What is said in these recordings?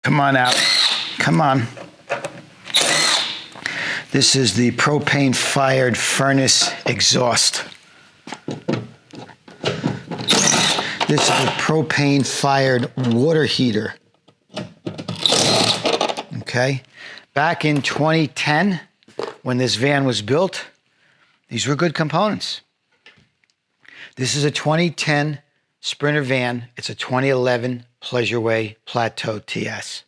Come on out. Come on. This is the propane-fired furnace exhaust. This is a propane-fired water heater. Okay? Back in 2010, when this van was built, these were good components. This is a 2010 Sprinter van. It's a 2011 Pleasureway Plateau TS.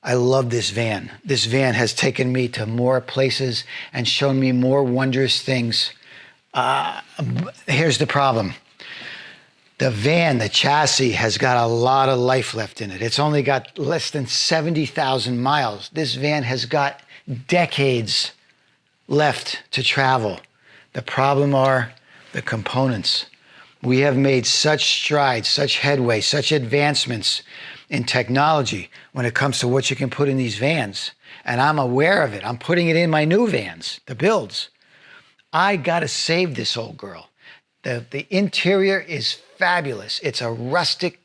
I love this van. This van has taken me to more places and shown me more wondrous things. Here's the problem. The van, the chassis, has got a lot of life left in it. It's only got less than 70,000 miles. This van has got decades left to travel. The problem are the components. We have made such strides, such headway, such advancements in technology when it comes to what you can put in these vans. And I'm aware of it. I'm putting it in my new vans, the builds. I gotta save this old girl. The interior is fabulous. It's a rustic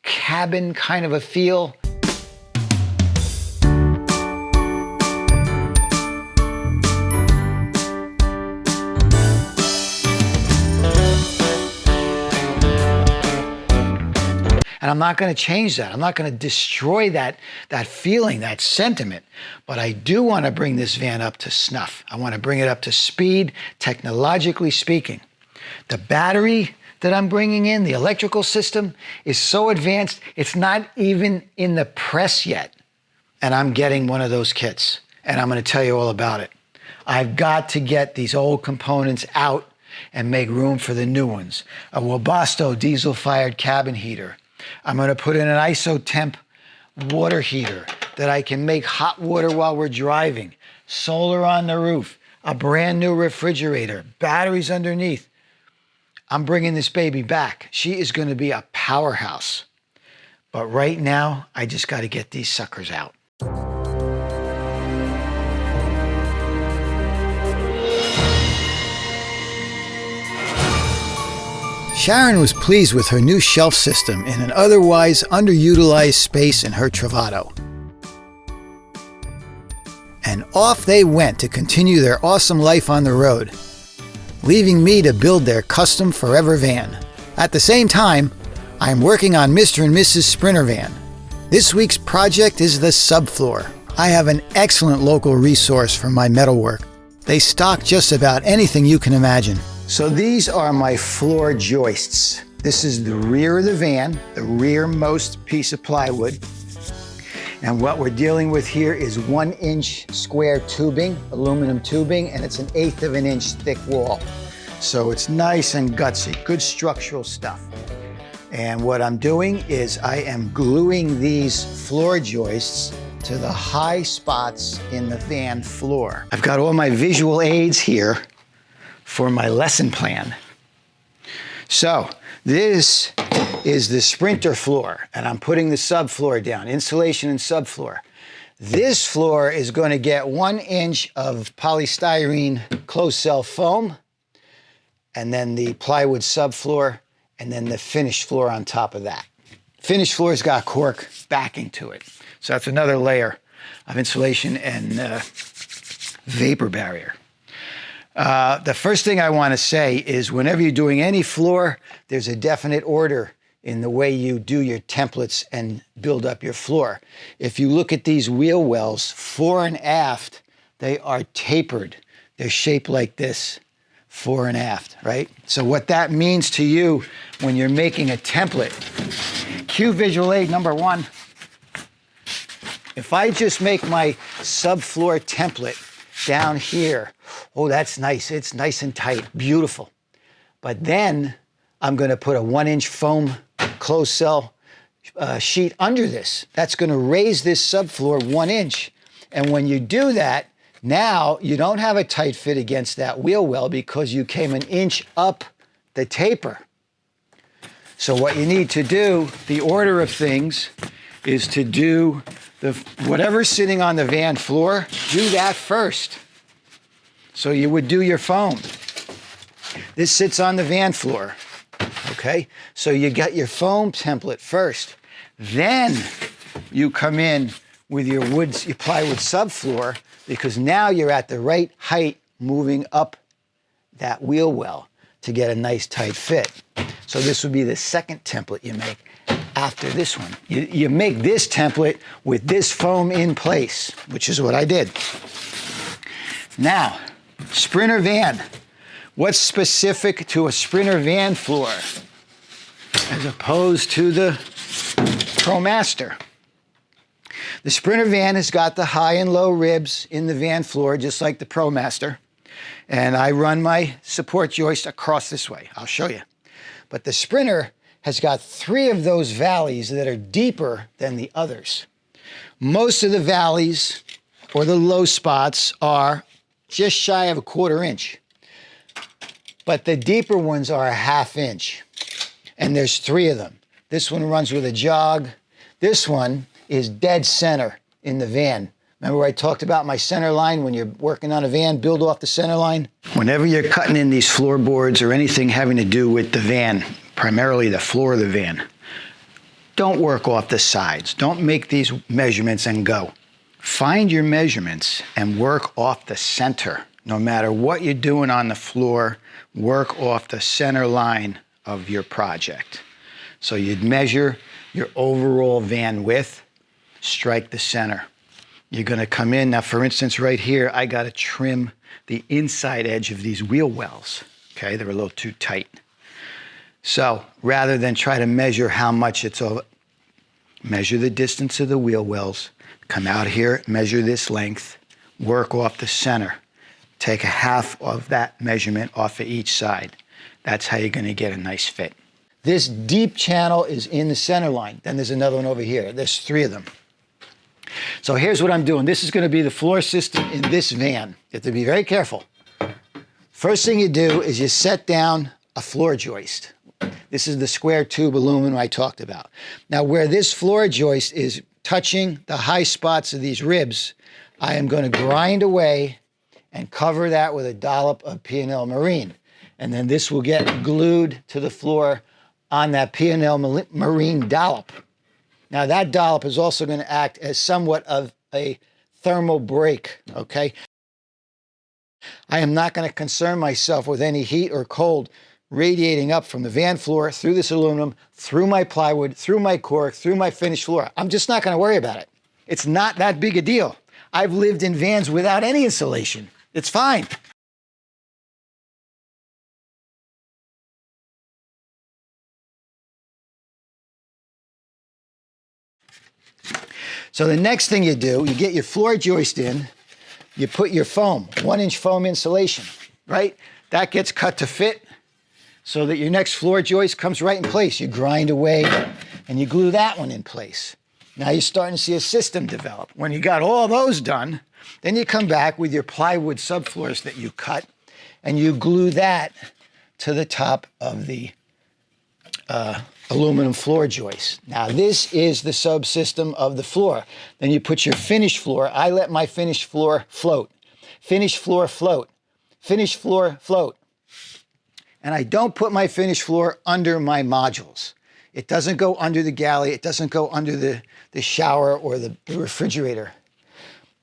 cabin kind of a feel. And I'm not going to change that. I'm not going to destroy that feeling, that sentiment. But I do want to bring this van up to snuff. I want to bring it up to speed, technologically speaking. The battery that I'm bringing in, the electrical system, is so advanced, it's not even in the press yet. And I'm getting one of those kits. And I'm going to tell you all about it. I've got to get these old components out and make room for the new ones. A Webasto diesel-fired cabin heater. I'm going to put in an isotemp water heater that I can make hot water while we're driving. Solar on the roof. A brand new refrigerator. Batteries underneath. I'm bringing this baby back. She is going to be a powerhouse. But right now, I just got to get these suckers out. Sharon was pleased with her new shelf system in an otherwise underutilized space in her Travato. And off they went to continue their awesome life on the road, leaving me to build their custom forever van. At the same time, I'm working on Mr. and Mrs. Sprinter van. This week's project is the subfloor. I have an excellent local resource for my metalwork. They stock just about anything you can imagine. So these are my floor joists. This is the rear of the van, the rearmost piece of plywood. And what we're dealing with here is 1-inch square tubing, aluminum tubing, and it's 1/8 of an inch thick wall. So it's nice and gutsy, good structural stuff. And what I'm doing is I am gluing these floor joists to the high spots in the van floor. I've got all my visual aids here for my lesson plan. So this is the Sprinter floor, and I'm putting the subfloor down, insulation and subfloor. This floor is going to get 1 inch of polystyrene closed cell foam, and then the plywood subfloor, and then the finished floor on top of that. Finished floor's got cork backing to it. So that's another layer of insulation and vapor barrier. The first thing I want to say is whenever you're doing any floor, there's a definite order in the way you do your templates and build up your floor. If you look at these wheel wells, fore and aft, they are tapered. They're shaped like this, fore and aft, right? So what that means to you when you're making a template, cue visual aid number 1. If I just make my subfloor template down here, oh, that's nice. It's nice and tight, beautiful. But then I'm going to put a 1-inch foam closed cell sheet under this. That's going to raise this subfloor 1 inch. And when you do that, now you don't have a tight fit against that wheel well because you came 1 inch up the taper. So what you need to do, the order of things, is to do whatever's sitting on the van floor, do that first. So you would do your foam. This sits on the van floor, okay? So you got your foam template first. Then you come in with your plywood subfloor, because now you're at the right height moving up that wheel well to get a nice tight fit. So this would be the second template you make after this one. You make this template with this foam in place, which is what I did. Now, Sprinter van. What's specific to a Sprinter van floor as opposed to the ProMaster? The Sprinter van has got the high and low ribs in the van floor, just like the ProMaster. And I run my support joist across this way. I'll show you. But the Sprinter has got 3 of those valleys that are deeper than the others. Most of the valleys or the low spots are just shy of a 1/4 inch. But the deeper ones are a 1/2 inch. And there's 3 of them. This one runs with a jog. This one is dead center in the van. Remember I talked about my center line when you're working on a van, build off the center line? Whenever you're cutting in these floorboards or anything having to do with the van, primarily the floor of the van, don't work off the sides. Don't make these measurements and go. Find your measurements and work off the center. No matter what you're doing on the floor, work off the center line of your project. So you'd measure your overall van width, strike the center. You're gonna come in, now for instance right here, I gotta trim the inside edge of these wheel wells. Okay, they're a little too tight. So rather than try to measure how much it's over, measure the distance of the wheel wells, come out here, measure this length, work off the center. Take a 1/2 of that measurement off of each side. That's how you're gonna get a nice fit. This deep channel is in the center line. Then there's another one over here. There's 3 of them. So here's what I'm doing. This is gonna be the floor system in this van. You have to be very careful. First thing you do is you set down a floor joist. This is the square tube aluminum I talked about. Now where this floor joist is touching the high spots of these ribs, I am gonna grind away and cover that with a dollop of P&L Marine. And then this will get glued to the floor on that P&L Marine dollop. Now that dollop is also going to act as somewhat of a thermal break, okay? I am not going to concern myself with any heat or cold radiating up from the van floor through this aluminum, through my plywood, through my cork, through my finished floor. I'm just not going to worry about it. It's not that big a deal. I've lived in vans without any insulation. It's fine. So the next thing you do, you get your floor joist in, you put your foam, 1-inch foam insulation, right? That gets cut to fit so that your next floor joist comes right in place. You grind away and you glue that one in place. Now you're starting to see a system develop. When you got all those done, then you come back with your plywood subfloors that you cut and you glue that to the top of the aluminum floor joist. Now this is the subsystem of the floor. Then you put your finished floor. I let my finished floor float. Finished floor float. Finished floor float. And I don't put my finished floor under my modules. It doesn't go under the galley. It doesn't go under the shower or the refrigerator.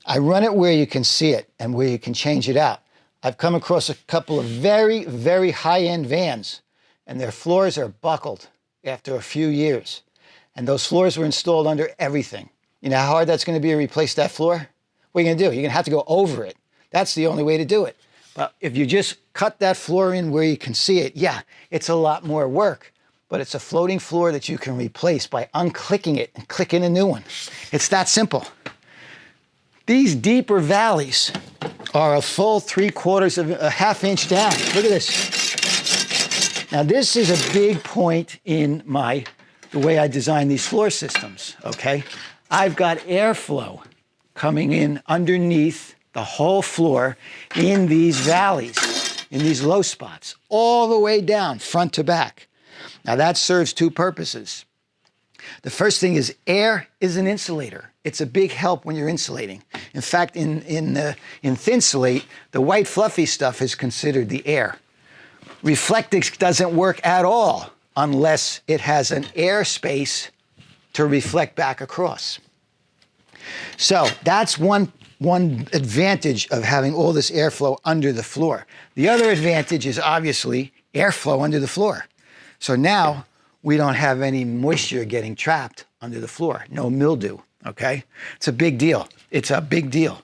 I run it where you can see it and where you can change it out. I've come across a couple of very, very high-end vans and their floors are buckled after a few years. And those floors were installed under everything. You know how hard that's going to be to replace that floor? What are you going to do? You're going to have to go over it. That's the only way to do it. But if you just cut that floor in where you can see it, yeah, it's a lot more work. But it's a floating floor that you can replace by unclicking it and clicking a new one. It's that simple. These deeper valleys are a full 3/4 of a 1/2 inch down. Look at this. Now this is a big point in the way I design these floor systems, okay? I've got airflow coming in underneath the whole floor in these valleys, in these low spots, all the way down, front to back. Now that serves two purposes. The first thing is air is an insulator. It's a big help when you're insulating. In fact, in Thinsulate, the white fluffy stuff is considered the air. Reflectix doesn't work at all unless it has an air space to reflect back across. So that's one advantage of having all this airflow under the floor. The other advantage is obviously airflow under the floor. So now we don't have any moisture getting trapped under the floor, no mildew, okay? It's a big deal. It's a big deal.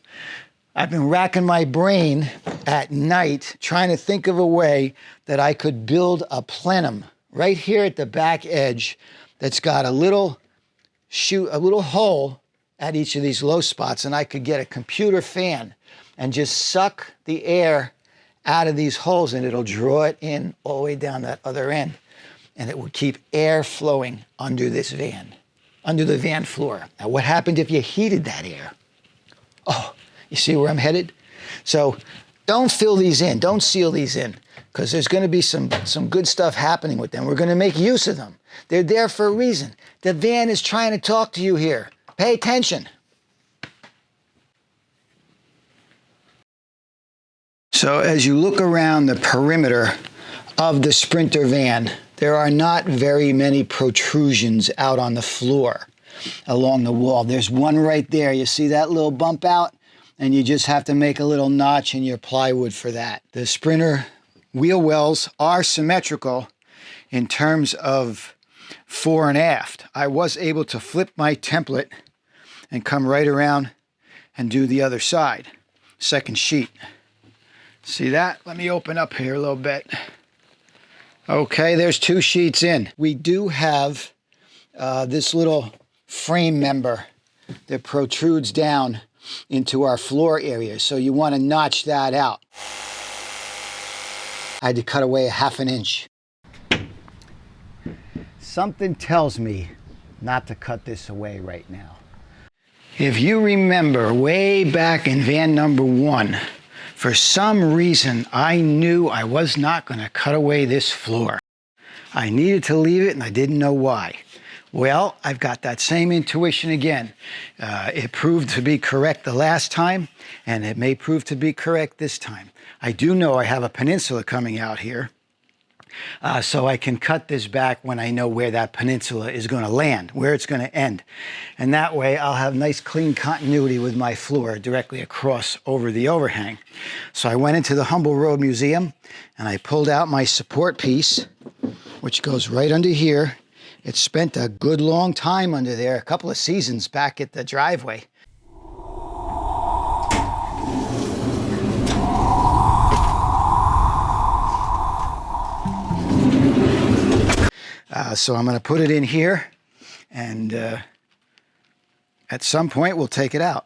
I've been racking my brain at night trying to think of a way that I could build a plenum right here at the back edge that's got a little hole at each of these low spots, and I could get a computer fan and just suck the air out of these holes, and it'll draw it in all the way down that other end, and it would keep air flowing under this van, under the van floor. Now, what happened if you heated that air? Oh, you see where I'm headed? So don't fill these in, don't seal these in, because there's going to be some good stuff happening with them. We're going to make use of them. They're there for a reason. The van is trying to talk to you here. Pay attention. So as you look around the perimeter of the Sprinter van, there are not very many protrusions out on the floor along the wall. There's one right there. You see that little bump out? And you just have to make a little notch in your plywood for that. The Sprinter wheel wells are symmetrical in terms of fore and aft. I was able to flip my template and come right around and do the other side. Second sheet. See that? Let me open up here a little bit. Okay, there's 2 sheets in. We do have this little frame member that protrudes down into our floor area, so you want to notch that out. I had to cut away a ½ inch. Something tells me not to cut this away right now. If you remember way back in van number 1, for some reason I knew I was not going to cut away this floor. I needed to leave it and I didn't know why. Well, I've got that same intuition again. It proved to be correct the last time, and it may prove to be correct this time. I do know I have a peninsula coming out here, so I can cut this back when I know where that peninsula is going to land, where it's going to end. And that way I'll have nice clean continuity with my floor directly across over the overhang. So I went into the Humble Road Museum and I pulled out my support piece, which goes right under here. It spent a good long time under there, a couple of seasons back at the driveway. So I'm going to put it in here, and at some point we'll take it out.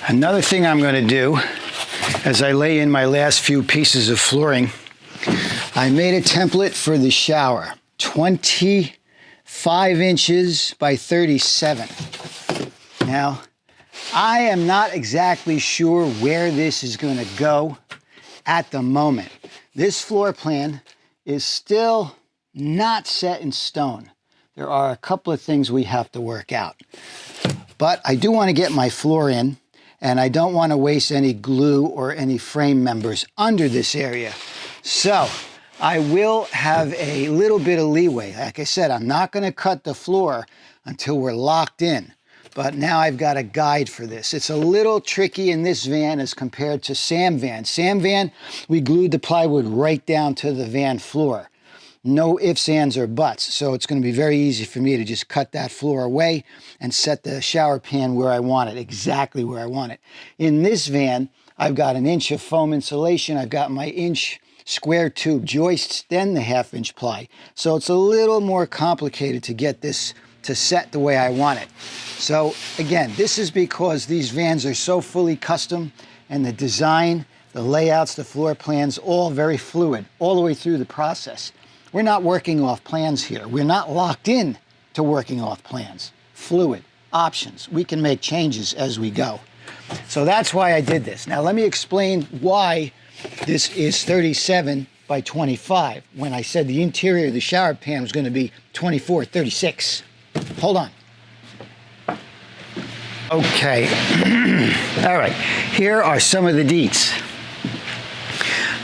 Another thing I'm going to do as I lay in my last few pieces of flooring, I made a template for the shower, 25 inches by 37. Now, I am not exactly sure where this is going to go at the moment. This floor plan is still not set in stone. There are a couple of things we have to work out. But I do want to get my floor in, and I don't want to waste any glue or any frame members under this area. So I will have a little bit of leeway. Like I said, I'm not going to cut the floor until we're locked in. But now I've got a guide for this. It's a little tricky in this van as compared to Sam van. Sam van, we glued the plywood right down to the van floor. No ifs, ands, or buts. So it's going to be very easy for me to just cut that floor away and set the shower pan where I want it, exactly where I want it. In this van, I've got 1 inch of foam insulation. I've got my inch square tube joists, then the ½ inch ply. So it's a little more complicated to get this to set the way I want it. So again, this is because these vans are so fully custom, and the design, the layouts, the floor plans, all very fluid all the way through the process. We're not working off plans here. We're not locked in to working off plans. Fluid, options. We can make changes as we go. So that's why I did this. Now let me explain why this is 37 by 25 when I said the interior of the shower pan was going to be 24-36. Hold on. Okay. All right. Here are some of the deets.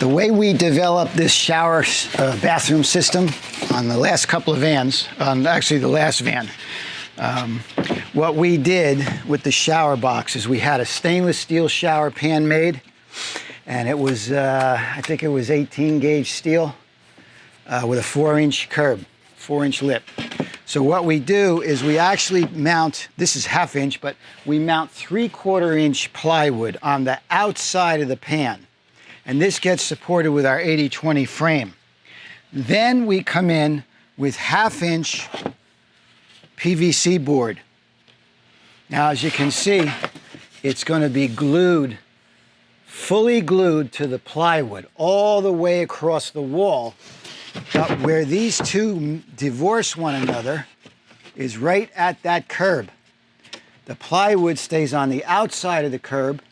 The way we developed this shower bathroom system on the last couple of vans, actually the last van, what we did with the shower box is we had a stainless steel shower pan made, and it was, I think it was 18 gauge steel with a 4-inch curb, 4-inch lip. So what we do is we actually mount, this is 1/2 inch, but we mount 3/4 inch plywood on the outside of the pan. And this gets supported with our 80/20 frame. Then we come in with 1/2 inch PVC board. Now, as you can see, it's going to be glued, fully glued to the plywood all the way across the wall. But where these two divorce one another is right at that curb. The plywood stays on the outside of the curb,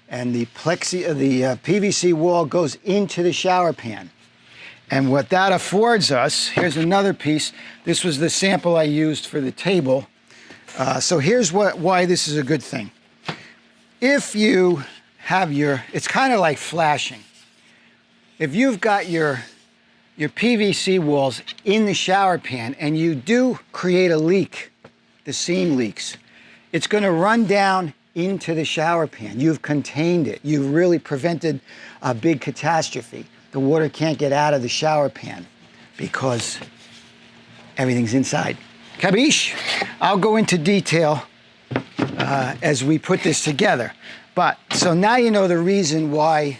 and the PVC wall goes into the shower pan. And what that affords us, here's another piece. This was the sample I used for the table. So here's why this is a good thing. If you have it's kind of like flashing. If you've got your PVC walls in the shower pan and you do create a leak, the seam leaks, it's going to run down into the shower pan. You've contained it. You've really prevented a big catastrophe. The water can't get out of the shower pan because everything's inside. Capiche? I'll go into detail as we put this together. But, so now you know the reason why,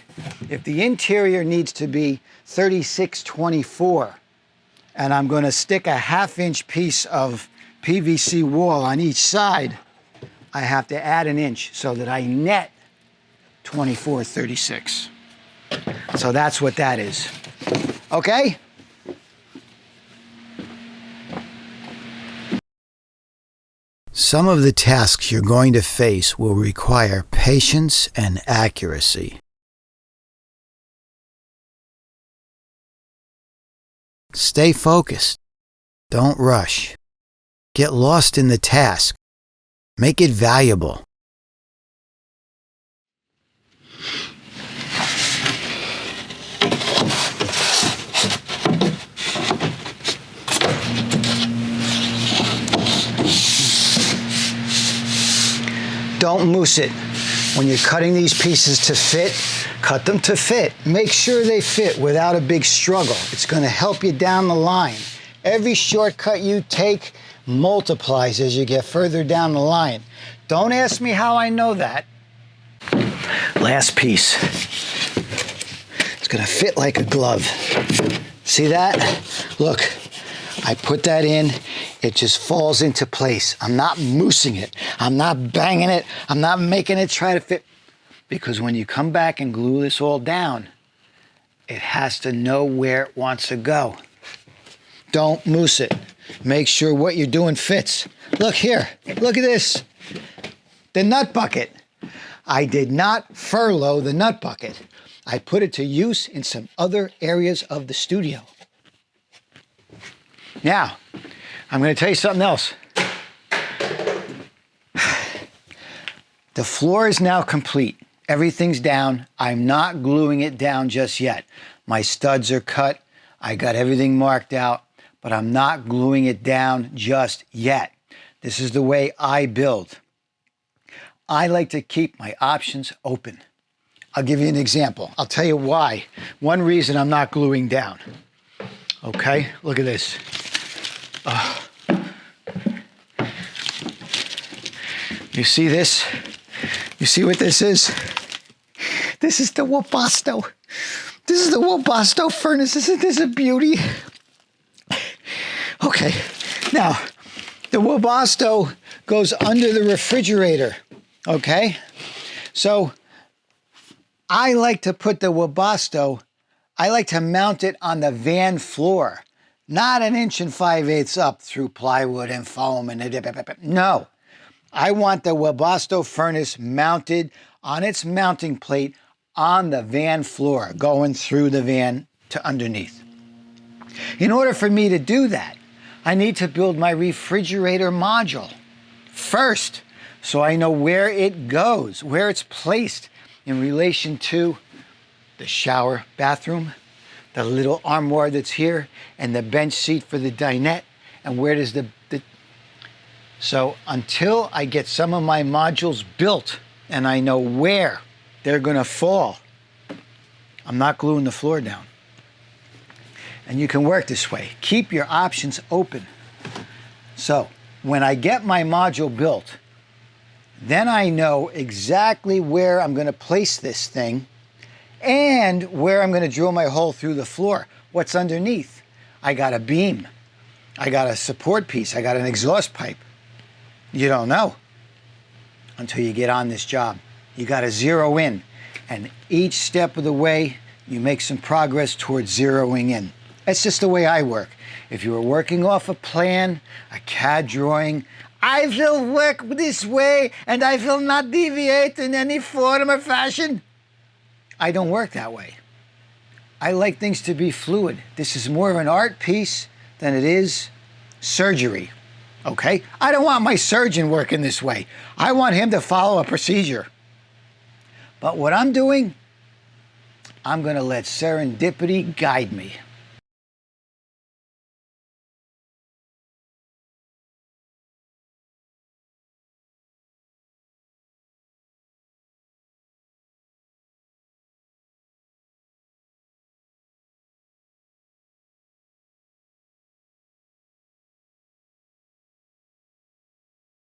if the interior needs to be 36/24, and I'm going to stick a 1/2 inch piece of PVC wall on each side, I have to add 1 inch so that I net 24/36. So that's what that is. Okay? Some of the tasks you're going to face will require patience and accuracy. Stay focused. Don't rush. Get lost in the task. Make it valuable. Don't mousse it. When you're cutting these pieces to fit, cut them to fit. Make sure they fit without a big struggle. It's going to help you down the line. Every shortcut you take multiplies as you get further down the line. Don't ask me how I know that. Last piece. It's going to fit like a glove. See that? Look, I put that in. It just falls into place. I'm not moussing it. I'm not banging it. I'm not making it try to fit. Because when you come back and glue this all down, it has to know where it wants to go. Don't mousse it. Make sure what you're doing fits. Look here. Look at this. The nut bucket. I did not furlough the nut bucket. I put it to use in some other areas of the studio. Now, I'm going to tell you something else. The floor is now complete. Everything's down. I'm not gluing it down just yet. My studs are cut. I got everything marked out, but I'm not gluing it down just yet. This is the way I build. I like to keep my options open. I'll give you an example. I'll tell you why. One reason I'm not gluing down. Okay, look at this. You see this? You see what this is? This is the Webasto. This is the Webasto furnace. Isn't this a beauty? Okay, now the Webasto goes under the refrigerator, okay? So I like to put the Webasto, I like to mount it on the van floor, not 1 5/8 up through plywood and foam and no. I want the Webasto furnace mounted on its mounting plate on the van floor, going through the van to underneath. In order for me to do that, I need to build my refrigerator module first, so I know where it goes, where it's placed in relation to the shower bathroom, the little armoire that's here, and the bench seat for the dinette. And where does so until I get some of my modules built and I know where they're going to fall, I'm not gluing the floor down. And you can work this way. Keep your options open. So when I get my module built, then I know exactly where I'm going to place this thing and where I'm going to drill my hole through the floor. What's underneath? I got a beam. I got a support piece. I got an exhaust pipe. You don't know until you get on this job. You got to zero in. And each step of the way, you make some progress towards zeroing in. That's just the way I work. If you were working off a plan, a CAD drawing, I will work this way and I will not deviate in any form or fashion. I don't work that way. I like things to be fluid. This is more of an art piece than it is surgery, okay? I don't want my surgeon working this way. I want him to follow a procedure. But what I'm doing, I'm gonna let serendipity guide me.